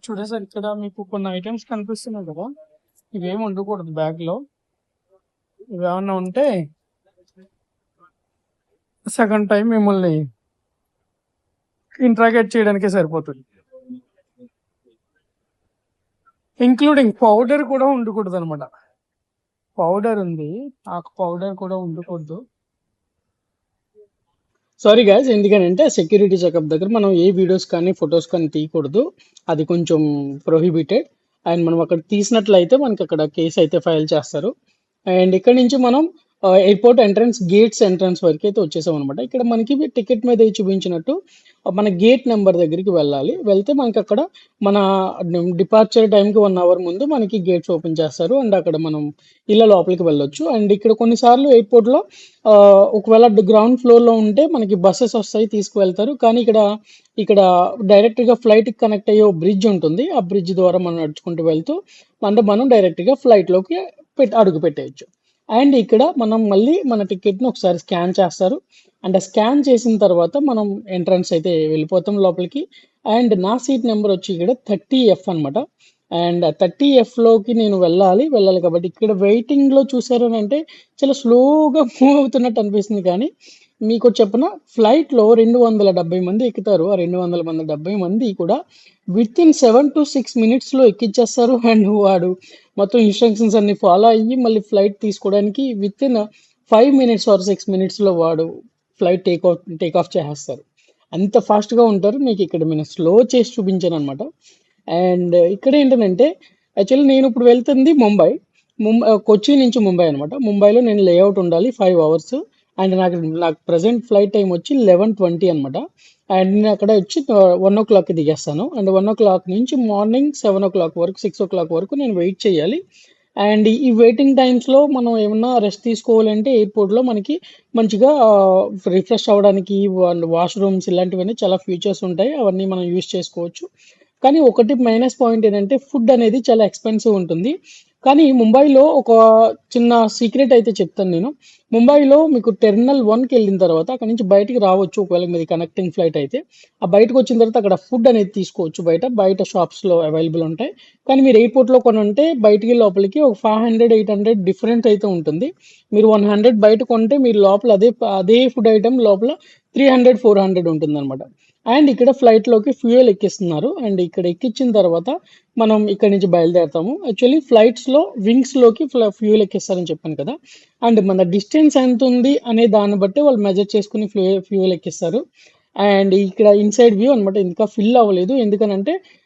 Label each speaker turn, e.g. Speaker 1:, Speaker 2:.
Speaker 1: చూడేసారు ఇక్కడ మీకు కొన్ని ఐటమ్స్ కనిపిస్తున్నాయి కదా, ఇవేమి ఉండకూడదు బ్యాగ్ లో. ఇవేమన్నా ఉంటే సగం టైం మిమ్మల్ని ఇంట్రాగేట్ చేయడానికే సరిపోతుంది. ఇంక్లూడింగ్ పౌడర్ కూడా ఉండకూడదు అనమాట. పౌడర్ ఉంది, ఆకు పౌడర్ కూడా ఉండకూడదు. సారీ గాయస్, ఎందుకనంటే సెక్యూరిటీ చెకప్ దగ్గర మనం ఏ వీడియోస్ కానీ ఫొటోస్ కానీ తీయకూడదు. అది కొంచెం ప్రొహిబిటెడ్. అండ్ మనం అక్కడ తీసినట్లయితే మనకి అక్కడ కేసు అయితే ఫైల్ చేస్తారు. అండ్ ఇక్కడ నుంచి మనం ఎయిర్పోర్ట్ ఎంట్రన్స్ వరకు అయితే వచ్చేసాం అనమాట. ఇక్కడ మనకి టికెట్ మీద చూపించినట్టు మన గేట్ నెంబర్ దగ్గరికి వెళ్ళాలి. వెళ్తే మనకి అక్కడ మన డిపార్చర్ టైంకి 1 అవర్ ముందు మనకి గేట్స్ ఓపెన్ చేస్తారు. అండ్ అక్కడ మనం ఇళ్ళ లోపలికి వెళ్ళొచ్చు. అండ్ ఇక్కడ కొన్నిసార్లు ఎయిర్పోర్ట్లో ఒకవేళ గ్రౌండ్ ఫ్లోర్లో ఉంటే మనకి బస్సెస్ వస్తాయి, తీసుకువెళ్తారు. కానీ ఇక్కడ డైరెక్ట్గా ఫ్లైట్కి కనెక్ట్ అయ్యే బ్రిడ్జ్ ఉంటుంది. ఆ బ్రిడ్జ్ ద్వారా మనం నడుచుకుంటూ వెళ్తూ అంటే మనం డైరెక్ట్గా ఫ్లైట్లోకి అడుగు పెట్టేయచ్చు. అండ్ ఇక్కడ మనం మళ్ళీ మన టికెట్ని ఒకసారి స్కాన్ చేస్తారు. అండ్ స్కాన్ చేసిన తర్వాత మనం ఎంట్రన్స్ అయితే వెళ్ళిపోతాం లోపలికి. అండ్ నా సీట్ నెంబర్ వచ్చి ఇక్కడ 30F అనమాట. అండ్ 30Fలోకి నేను వెళ్ళాలి కాబట్టి ఇక్కడ వెయిటింగ్లో చూసారు అని అంటే చాలా స్లోగా మూవ్ అవుతున్నట్టు అనిపిస్తుంది. కానీ మీకు చెప్పిన ఫ్లైట్లో 270 మంది ఎక్కుతారు. ఆ 270 మంది కూడా విత్ ఇన్ 7 to 6 minutes ఎక్కిచ్చేస్తారు. అండ్ వాడు మొత్తం ఇన్స్ట్రక్షన్స్ అన్ని ఫాలో అయ్యి మళ్ళీ ఫ్లైట్ తీసుకోవడానికి within 5 minutes or 6 minutes వాడు ఫ్లైట్ టేక్ ఆఫ్ చేసేస్తారు. అంత ఫాస్ట్గా ఉంటారు. మీకు ఇక్కడ నేను స్లో చేసి చూపించాను అనమాట. అండ్ ఇక్కడ ఏంటంటే యాక్చువల్లీ నేను ఇప్పుడు వెళ్తుంది ముంబై. కొచ్చి నుంచి ముంబై అనమాట. ముంబైలో నేను లేఅవుట్ ఉండాలి 5 hours. అండ్ నాకు ప్రజెంట్ ఫ్లైట్ టైం వచ్చి 11:20 అనమాట. అండ్ నేను అక్కడ వచ్చి 1 o'clock దిగేస్తాను. అండ్ 1 o'clock నుంచి మార్నింగ్ 7 o'clock వరకు 6 o'clock వరకు నేను వెయిట్ చేయాలి. అండ్ ఈ వెయిటింగ్ టైమ్స్లో మనం ఏమన్నా రెస్ట్ తీసుకోవాలంటే ఎయిర్పోర్ట్లో మనకి మంచిగా రిఫ్రెష్ అవ్వడానికి వాష్రూమ్స్ ఇలాంటివన్నీ చాలా ఫీచర్స్ ఉంటాయి. అవన్నీ మనం యూజ్ చేసుకోవచ్చు. కానీ ఒకటి మైనస్ పాయింట్ ఏంటంటే ఫుడ్ అనేది చాలా ఎక్స్పెన్సివ్ ఉంటుంది. కానీ ముంబైలో ఒక చిన్న సీక్రెట్ అయితే చెప్తాను నేను. ముంబైలో మీకు టెర్మినల్ 1కి వెళ్ళిన తర్వాత అక్కడ నుంచి బయటికి రావచ్చు. ఒకవేళ మీది కనెక్టింగ్ ఫ్లైట్ అయితే ఆ బయటకు వచ్చిన తర్వాత అక్కడ ఫుడ్ అనేది తీసుకోవచ్చు. బయట షాప్స్లో అవైలబుల్ ఉంటాయి. కానీ మీరు ఎయిర్పోర్ట్లో కొని ఉంటే బయటికి లోపలికి ఒక 500-800 డిఫరెంట్ అయితే ఉంటుంది. మీరు 100 బయట కొంటే మీరు లోపల అదే ఫుడ్ ఐటమ్ లోపల 300-400 ఉంటుంది అనమాట. అండ్ ఇక్కడ ఫ్లైట్లోకి ఫ్యూయల్ ఎక్కిస్తున్నారు. అండ్ ఇక్కడ ఎక్కించిన తర్వాత మనం ఇక్కడ నుంచి బయలుదేరుతాము. యాక్చువల్లీ ఫ్లైట్స్లో వింగ్స్లోకి ఫ్యూయల్ ఎక్కిస్తారని చెప్పాను కదా. అండ్ మన డిస్టెన్స్ ఎంత ఉంది అనే దాన్ని బట్టి వాళ్ళు మెజర్ చేసుకుని ఫ్యూయల్ ఎక్కిస్తారు. అండ్ ఇక్కడ ఇన్సైడ్ వ్యూ అనమాట ఇంకా ఫిల్ అవ్వలేదు. ఎందుకనంటే